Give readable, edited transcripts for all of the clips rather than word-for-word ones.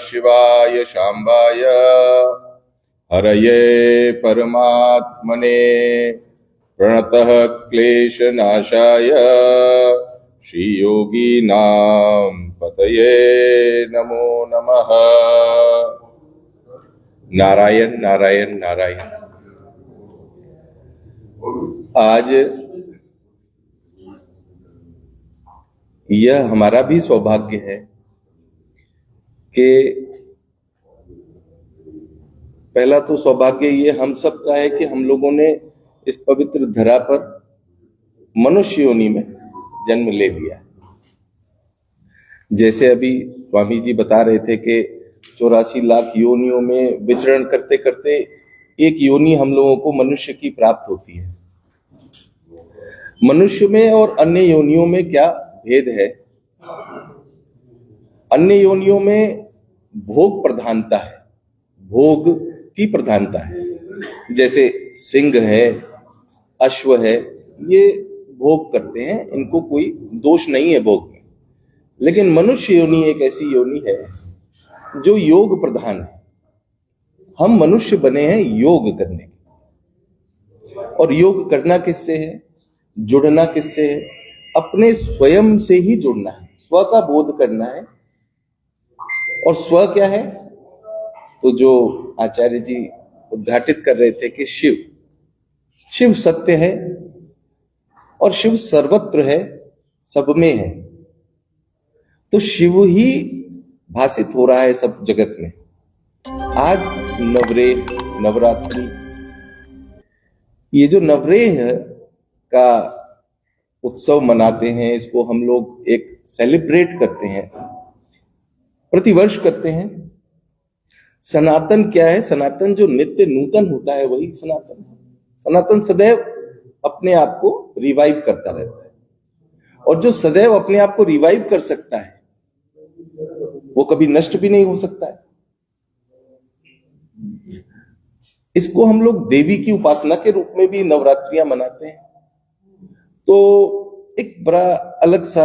शिवाय शाम्बाय हरये परमात्मने प्रणतः क्लेशनाशाय श्रीयोगीनां पतये नमो नमः। नारायण नारायण नारायण। आज यह हमारा भी सौभाग्य है कि पहला तो सौभाग्य ये हम सब का है कि हम लोगों ने इस पवित्र धरा पर मनुष्य योनि में जन्म ले लिया। जैसे अभी स्वामी जी बता रहे थे कि 84 लाख योनियों में विचरण करते करते एक योनि हम लोगों को मनुष्य की प्राप्त होती है। मनुष्य में और अन्य योनियों में क्या भेद है? अन्य योनियों में भोग प्रधानता है, भोग की प्रधानता है। जैसे सिंह है, अश्व है, ये भोग करते हैं, इनको कोई दोष नहीं है भोग में। लेकिन मनुष्य योनि एक ऐसी योनि है जो योग प्रधान है। हम मनुष्य बने हैं योग करने के। और योग करना किससे है? जुड़ना किससे है? अपने स्वयं से ही जुड़ना है, स्व का बोध करना है। और स्व क्या है? तो जो आचार्य जी उद्घाटित कर रहे थे कि शिव सत्य है और शिव सर्वत्र है, सब में है। तो शिव ही भासित हो रहा है सब जगत में। आज नवरेह, नवरात्रि, ये जो नवरेह का उत्सव मनाते हैं, इसको हम लोग एक सेलिब्रेट करते हैं, प्रतिवर्ष करते हैं। सनातन क्या है? सनातन जो नित्य नूतन होता है वही सनातन है। सनातन सदैव अपने आप को रिवाइव करता रहता है, और जो सदैव अपने आप को रिवाइव कर सकता है वो कभी नष्ट भी नहीं हो सकता है। इसको हम लोग देवी की उपासना के रूप में भी नवरात्रियां मनाते हैं। तो एक बड़ा अलग सा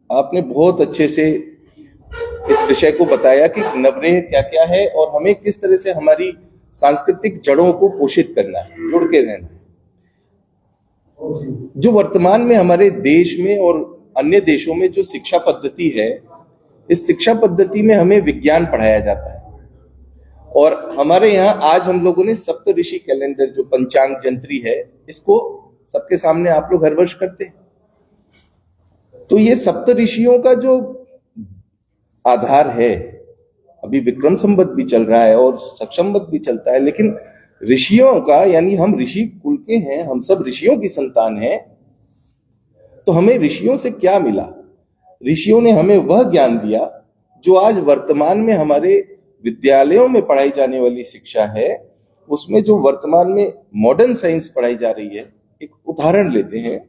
आपने बहुत अच्छे से इस विषय को बताया कि नवरेह क्या क्या है और हमें किस तरह से हमारी सांस्कृतिक जड़ों को पोषित करना है, जुड़ के रहना है। जो वर्तमान में हमारे देश में और अन्य देशों में जो शिक्षा पद्धति है, इस शिक्षा पद्धति में हमें विज्ञान पढ़ाया जाता है। और हमारे यहाँ आज हम लोगों ने सप्तऋषि कैलेंडर, जो पंचांग जंत्री है, इसको सबके सामने आप लोग हर वर्ष करते हैं। तो ये सप्तऋषियों का जो आधार है, अभी विक्रम संवत भी चल रहा है और सक्षमवत भी चलता है, लेकिन ऋषियों का, यानी हम ऋषि कुल के हैं, हम सब ऋषियों की संतान हैं। तो हमें ऋषियों से क्या मिला? ऋषियों ने हमें वह ज्ञान दिया जो आज वर्तमान में हमारे विद्यालयों में पढ़ाई जाने वाली शिक्षा है, उसमें जो वर्तमान में मॉडर्न साइंस पढ़ाई जा रही है। एक उदाहरण लेते हैं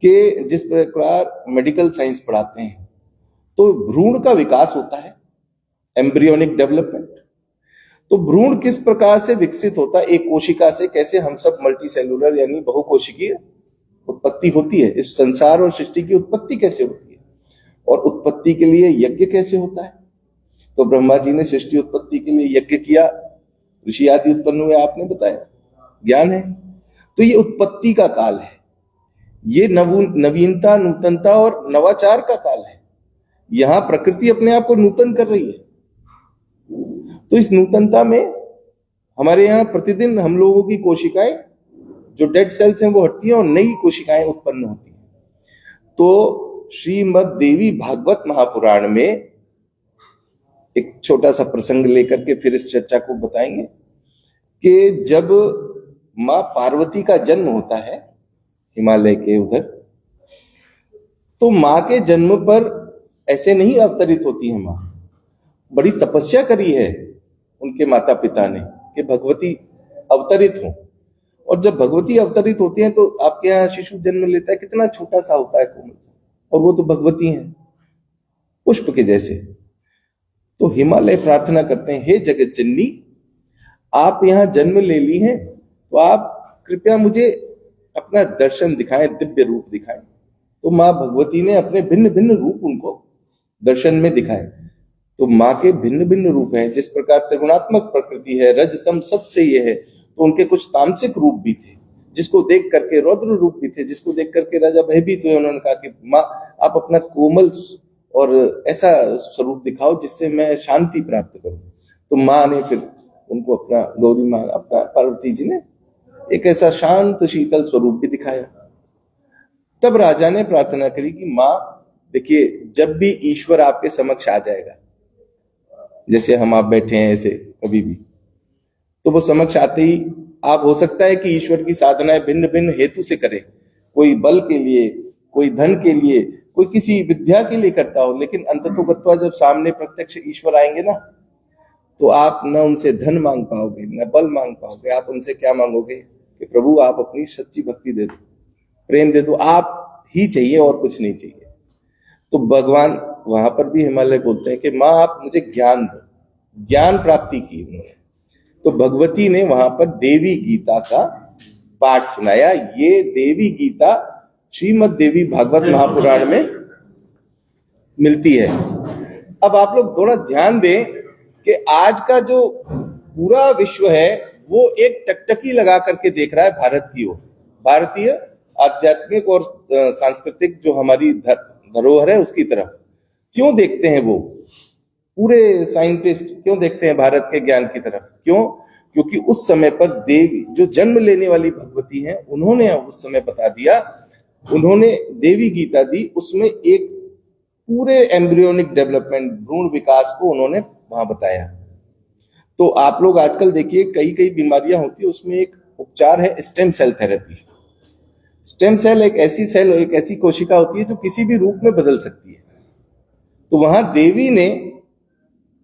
कि जिस प्रकार मेडिकल साइंस पढ़ाते हैं तो भ्रूण का विकास होता है, एम्ब्रियोनिक डेवलपमेंट। तो भ्रूण किस प्रकार से विकसित होता है एक कोशिका से, कैसे हम सब मल्टी सेलुलर यानी बहुकोशिकीय उत्पत्ति होती है, इस संसार और सृष्टि की उत्पत्ति कैसे होती है, और उत्पत्ति के लिए यज्ञ कैसे होता है। तो ब्रह्मा जी ने सृष्टि उत्पत्ति के लिए यज्ञ किया, ऋषि आदि उत्पन्न हुए, आपने बताया, ज्ञान है। तो ये उत्पत्ति का काल है, ये नवीनता, नूतनता और नवाचार का काल है। यहां प्रकृति अपने आप को नूतन कर रही है। तो इस नूतनता में हमारे यहाँ प्रतिदिन हम लोगों की कोशिकाएं, जो डेड सेल्स हैं, वो हटती हैं और नई कोशिकाएं उत्पन्न होती हैं। तो श्रीमद् देवी भागवत महापुराण में एक छोटा सा प्रसंग लेकर के फिर इस चर्चा को बताएंगे कि जब मां पार्वती का जन्म होता है हिमालय के उधर, तो मां के जन्म पर ऐसे नहीं अवतरित होती है मां, बड़ी तपस्या करी है उनके माता पिता ने कि भगवती अवतरित हो। और जब भगवती अवतरित होती हैं तो आपके यहाँ शिशु जन्म लेता है, कितना छोटा सा होता है, कोमल सा, और वो तो भगवती हैं, पुष्प के जैसे। तो हिमालय प्रार्थना करते हैं, हे जगत जननी, आप यहाँ जन्म ले ली हैं, तो आप कृपया मुझे अपना दर्शन दिखाएं, दिव्य रूप दिखाएं। तो मां भगवती ने अपने भिन्न भिन्न रूप उनको दर्शन में दिखाए। तो माँ के भिन्न भिन्न रूप हैं। जिस प्रकार त्रिगुणात्मक प्रकृति है, रज तम सबसे ये है, तो उनके कुछ तामसिक रूप भी थे, जिसको देख करके रौद्र रूप भी थे, जिसको देख करके राजा भयभीत हुए। उन्होंने कहा कि माँ आप अपना कोमल और ऐसा स्वरूप दिखाओ जिससे मैं शांति प्राप्त करूं। तो माँ ने फिर उनको अपना, गौरी माँ, अपना पार्वती जी ने एक ऐसा शांत शीतल स्वरूप भी दिखाया। तब राजा ने प्रार्थना करी कि माँ देखिए, जब भी ईश्वर आपके समक्ष आ जाएगा, जैसे हम आप बैठे हैं ऐसे कभी भी, तो वो समक्ष आते ही आप, हो सकता है कि ईश्वर की साधनाएं भिन्न भिन्न हेतु से करें, कोई बल के लिए, कोई धन के लिए, कोई किसी विद्या के लिए करता हो, लेकिन अंततोगत्वा जब सामने प्रत्यक्ष ईश्वर आएंगे ना, तो आप न उनसे धन मांग पाओगे, न बल मांग पाओगे। आप उनसे क्या मांगोगे कि प्रभु आप अपनी सच्ची भक्ति दे दो, प्रेम दे दो, आप ही चाहिए और कुछ नहीं चाहिए। तो भगवान वहां पर भी हिमालय बोलते हैं कि माँ आप मुझे ज्ञान दो। ज्ञान प्राप्ति की उन्होंने, तो भगवती ने वहां पर देवी गीता का पाठ सुनाया। ये देवी गीता श्रीमद् देवी भागवत महापुराण में मिलती है। अब आप लोग थोड़ा ध्यान दें कि आज का जो पूरा विश्व है वो एक टकटकी लगा करके देख रहा है भारत की ओर, भारतीय आध्यात्मिक और सांस्कृतिक जो हमारी धरोहर है उसकी तरफ। क्यों देखते हैं वो पूरे साइंटिस्ट, क्यों देखते हैं भारत के ज्ञान की तरफ? क्यों? क्योंकि उस समय पर देवी जो जन्म लेने वाली भगवती हैं, उन्होंने उस समय बता दिया, उन्होंने देवी गीता दी, उसमें एक पूरे एम्ब्रियोनिक डेवलपमेंट, भ्रूण विकास को उन्होंने वहां बताया। तो आप लोग आजकल देखिए कई कई बीमारियां होती है, उसमें एक उपचार है stem cell therapy. Stem cell एक ऐसी सेल, एक ऐसी कोशिका होती है जो किसी भी रूप में बदल सकती है। तो वहां देवी ने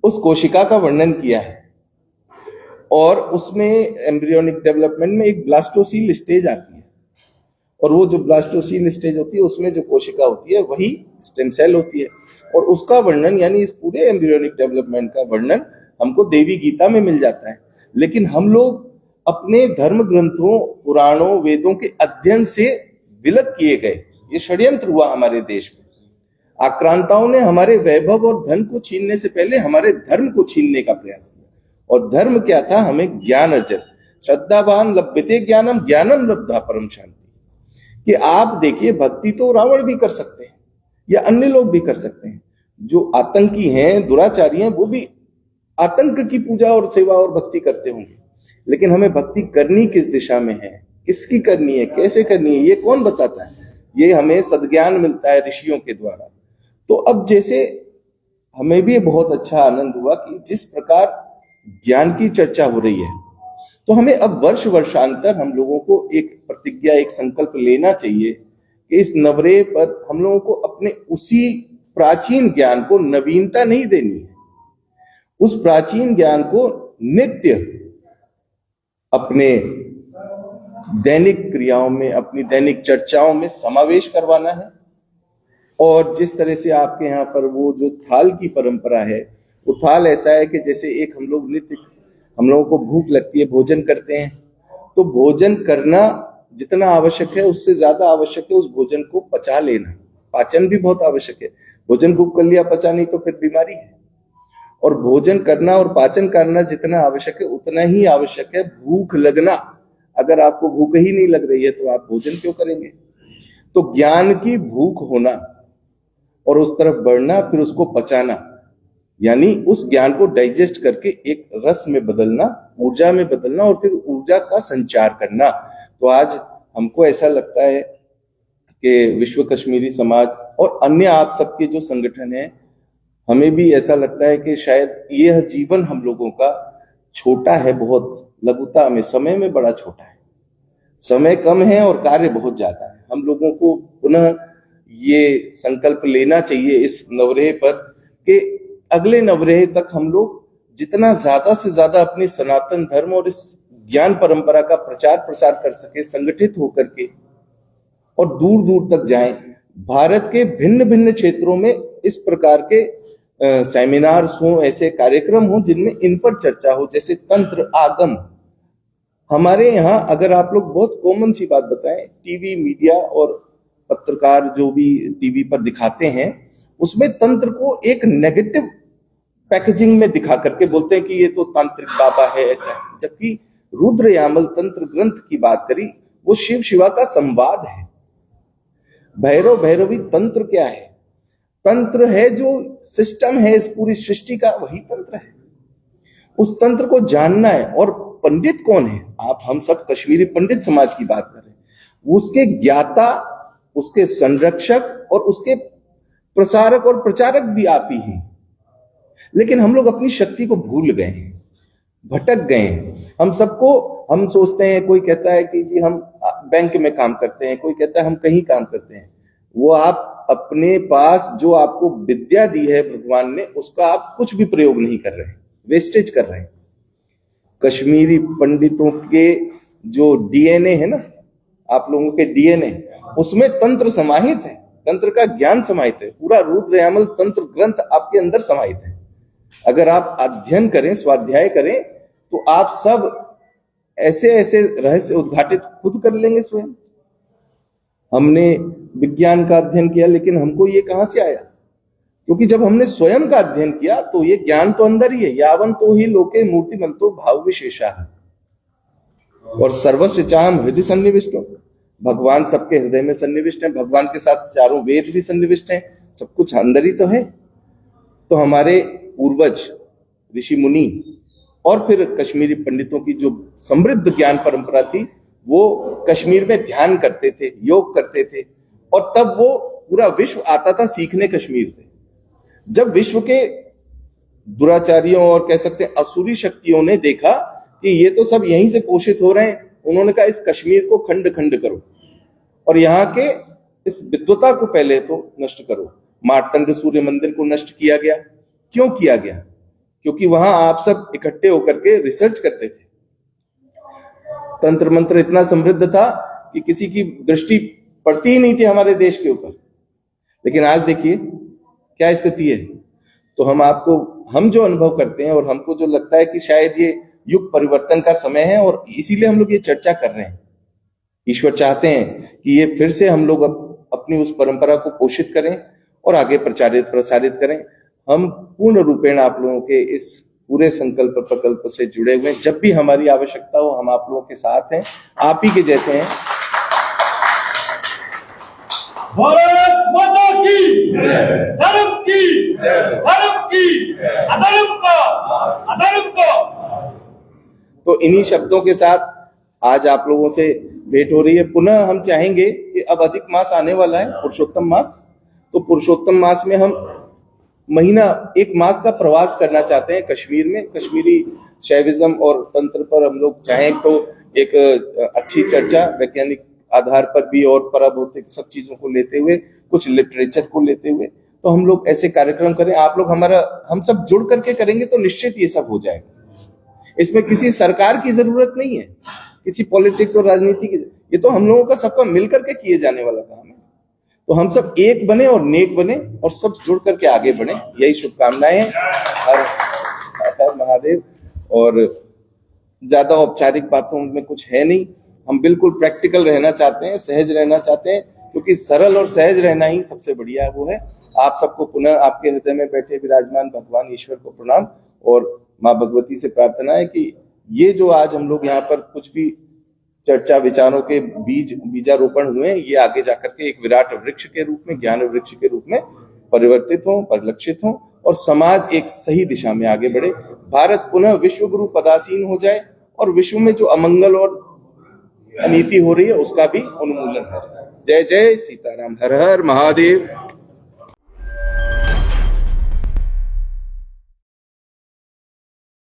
उस कोशिका का वर्णन किया है, और उसमें एम्ब्रियोनिक डेवलपमेंट में एक ब्लास्टोसील स्टेज आती है, और वो जो ब्लास्टोसील स्टेज होती है उसमें जो कोशिका होती है वही स्टेम सेल होती है। और उसका वर्णन, यानी इस पूरे एम्ब्रियोनिक डेवलपमेंट का वर्णन हमको देवी गीता में मिल जाता है। लेकिन हम लोग अपने धर्म ग्रंथों, पुराणों, वेदों के अध्ययन से विलग किए गए। ये षड्यंत्र हुआ हमारे देश में। आक्रांताओं ने हमारे वैभव और धन को छीनने से पहले हमारे धर्म को छीनने का प्रयास किया। और धर्म क्या था? हमें ज्ञान अर्जन, श्रद्धावान लभ्यते ज्ञानम, ज्ञानम लब्धा परम शांति। कि आप देखिए, भक्ति तो रावण भी कर सकते हैं या अन्य लोग भी कर सकते हैं। जो आतंकी हैं, दुराचारी हैं, वो भी आतंक की पूजा और सेवा और भक्ति करते होंगे। लेकिन हमें भक्ति करनी किस दिशा में है, किसकी करनी है, कैसे करनी है, ये कौन बताता है? ये हमें सद्ज्ञान मिलता है ऋषियों के द्वारा। तो अब जैसे हमें भी बहुत अच्छा आनंद हुआ कि जिस प्रकार ज्ञान की चर्चा हो रही है, तो हमें अब वर्ष वर्षांतर हम लोगों को एक प्रतिज्ञा, एक संकल्प लेना चाहिए कि इस नवरे पर हम लोगों को अपने उसी प्राचीन ज्ञान को नवीनता नहीं देनी है। उस प्राचीन ज्ञान को नित्य अपने दैनिक क्रियाओं में, अपनी दैनिक चर्चाओं में समावेश करवाना है। और जिस तरह से आपके यहाँ पर वो जो थाल की परंपरा है, वो थाल ऐसा है कि जैसे एक हम लोग नित्य, हम लोगों को भूख लगती है, भोजन करते हैं, तो भोजन करना जितना आवश्यक है उससे ज्यादा आवश्यक है उस भोजन को पचा लेना। पाचन भी बहुत आवश्यक है। भोजन भूख कर लिया, पचा नहीं, तो फिर बीमारी है। और भोजन करना और पाचन करना जितना आवश्यक है उतना ही आवश्यक है भूख लगना। अगर आपको भूख ही नहीं लग रही है तो आप भोजन क्यों करेंगे? तो ज्ञान की भूख होना और उस तरफ बढ़ना, फिर उसको पचाना, यानी उस ज्ञान को डाइजेस्ट करके एक रस में बदलना, ऊर्जा में बदलना, और फिर ऊर्जा का संचार करना। तो आज हमको ऐसा लगता है कि विश्व कश्मीरी समाज और अन्य आप सबके जो संगठन है, हमें भी ऐसा लगता है कि शायद यह जीवन हम लोगों का छोटा है, बहुत लघुता में, समय में बड़ा छोटा है। समय कम है और कार्य बहुत ज्यादा है। हम लोगों को पुनः ये संकल्प लेना चाहिए इस नवरेह पर कि अगले नवरेह तक हम लोग जितना ज्यादा से ज्यादा अपनी सनातन धर्म और इस ज्ञान परंपरा का प्रचार प्रसार कर सके, संगठित होकर के, और दूर दूर तक जाएं। भारत के भिन्न भिन्न क्षेत्रों में इस प्रकार के सेमिनार्स हो, ऐसे कार्यक्रम हो जिनमें इन पर चर्चा हो, जैसे तंत्र आगम। हमारे यहाँ अगर आप लोग बहुत कॉमन सी बात बताएं, टीवी मीडिया और पत्रकार जो भी टीवी पर दिखाते हैं, उसमें तंत्र को एक नेगेटिव पैकेजिंग में दिखा करके बोलते हैं कि ये तो तांत्रिक बाबा है ऐसा, जबकि रुद्र यामल तंत्र ग्रंथ की बात करी, वो शिव शिवा का संवाद है। भैरव भैरवी तंत्र क्या है? तंत्र है जो सिस्टम है इस पूरी सृष्टि का, वही तंत्र है। उस तंत्र को जानना है। और पंडित कौन है? आप हम सब कश्मीरी पंडित समाज की बात कर रहे हैं। उसके ज्ञाता, उसके संरक्षक और उसके प्रसारक और प्रचारक भी आप ही हैं। लेकिन हम लोग अपनी शक्ति को भूल गए हैं, भटक गए हैं। हम सोचते हैं, कोई कहता है कि जी हम बैंक में काम करते हैं, कोई कहता है हम कहीं काम करते हैं। वो आप अपने पास जो आपको विद्या दी है भगवान ने, उसका आप कुछ भी प्रयोग नहीं कर रहे, वेस्टेज कर रहे हैं। कश्मीरी पंडितों के जो डीएनए है ना, आप लोगों के डीएनए, उसमें तंत्र समाहित है, तंत्र का ज्ञान समाहित है। पूरा रुद्र यामल तंत्र ग्रंथ आपके अंदर समाहित है। अगर आप अध्ययन करें, स्वाध्याय करें, तो आप सब ऐसे ऐसे रहस्य उद्घाटित खुद कर लेंगे स्वयं। हमने विज्ञान का अध्ययन किया, लेकिन हमको ये कहां से आया? क्योंकि जब हमने स्वयं का अध्ययन किया तो ये ज्ञान तो अंदर ही है। यावन तो ही लोके मूर्तिमंतो भाव विशेषा है। और सर्वस्व चाहम हृदय सन्निविष्टो, भगवान सबके हृदय में सन्निविष्ट है। भगवान के साथ चारों वेद भी सन्निविष्ट हैं, सब कुछ अंदर ही तो है। तो हमारे पूर्वज ऋषि मुनि और फिर कश्मीरी पंडितों की जो समृद्ध ज्ञान परंपरा थी, वो कश्मीर में ध्यान करते थे, योग करते थे, और तब वो पूरा विश्व आता था सीखने कश्मीर से। जब विश्व के दुराचारियों और कह सकते हैं असुरी शक्तियों ने देखा कि ये तो सब यहीं से पोषित हो रहे हैं, उन्होंने कहा इस कश्मीर को खंड खंड करो और यहाँ के इस विद्वता को पहले तो नष्ट करो। मार्तंड सूर्य मंदिर को नष्ट किया गया। क्यों किया गया? क्योंकि वहां आप सब इकट्ठे होकर के रिसर्च करते थे। तंत्र मंत्र इतना समृद्ध था कि किसी की दृष्टि पड़ती ही नहीं थी हमारे देश के ऊपर। लेकिन आज देखिए क्या स्थिति है। तो हम जो अनुभव करते हैं और हमको जो लगता है कि शायद ये युग परिवर्तन का समय है, और इसीलिए हम लोग ये चर्चा कर रहे हैं। ईश्वर चाहते हैं कि ये फिर से हम लोग अपनी उस परंपरा को पोषित करें और आगे प्रसारित करें। हम पूर्ण रूपेण आप लोगों के इस पूरे संकल्प प्रकल्प से जुड़े हुए हैं। जब भी हमारी आवश्यकता हो हम आप लोगों के साथ हैं, आप ही के जैसे हैं। भारत माता की धर्म की अधर्म का। तो इन्हीं शब्दों के साथ आज आप लोगों से भेंट हो रही है। पुनः हम चाहेंगे कि अब अधिक मास आने वाला है, पुरुषोत्तम मास। तो पुरुषोत्तम मास में हम महीना, एक मास का प्रवास करना चाहते हैं कश्मीर में। कश्मीरी शैविज्म और तंत्र पर हम लोग चाहें तो एक अच्छी चर्चा वैज्ञानिक आधार पर भी और पराभौतिक सब चीजों को लेते हुए, कुछ लिटरेचर को लेते हुए, तो हम लोग ऐसे कार्यक्रम करें। आप लोग हम सब जुड़ करके करेंगे तो निश्चित ये सब हो जाएगा। इसमें किसी सरकार की जरूरत नहीं है, किसी पॉलिटिक्स और राजनीति की। ये तो हम लोगों का सबका मिलकर के किए जाने वाला काम है। तो हम सब एक बने और नेक बने और सब जुड़ करके आगे बढ़े, यही शुभकामनाएं हैं। हर महादेव। और ज्यादा औपचारिक बातों में कुछ है नहीं, हम बिल्कुल प्रैक्टिकल रहना चाहते हैं, सहज रहना चाहते हैं, क्योंकि सरल और सहज रहना ही सबसे बढ़िया वो है। आप सबको पुनः आपके हृदय में बैठे विराजमान भगवान ईश्वर को प्रणाम, और माँ भगवती से प्रार्थना है कि ये जो आज हम लोग यहाँ पर कुछ भी चर्चा विचारों के बीजारोपण हुए, ये आगे जाकर के एक विराट वृक्ष के रूप में, ज्ञान वृक्ष के रूप में परिवर्तित हो, परिलक्षित हो, और समाज एक सही दिशा में आगे बढ़े। भारत पुनः विश्व गुरु पदासीन हो जाए और विश्व में जो अमंगल और अनीति हो रही है उसका भी उन्मूलन हो। जय जय सीताराम। हर हर महादेव।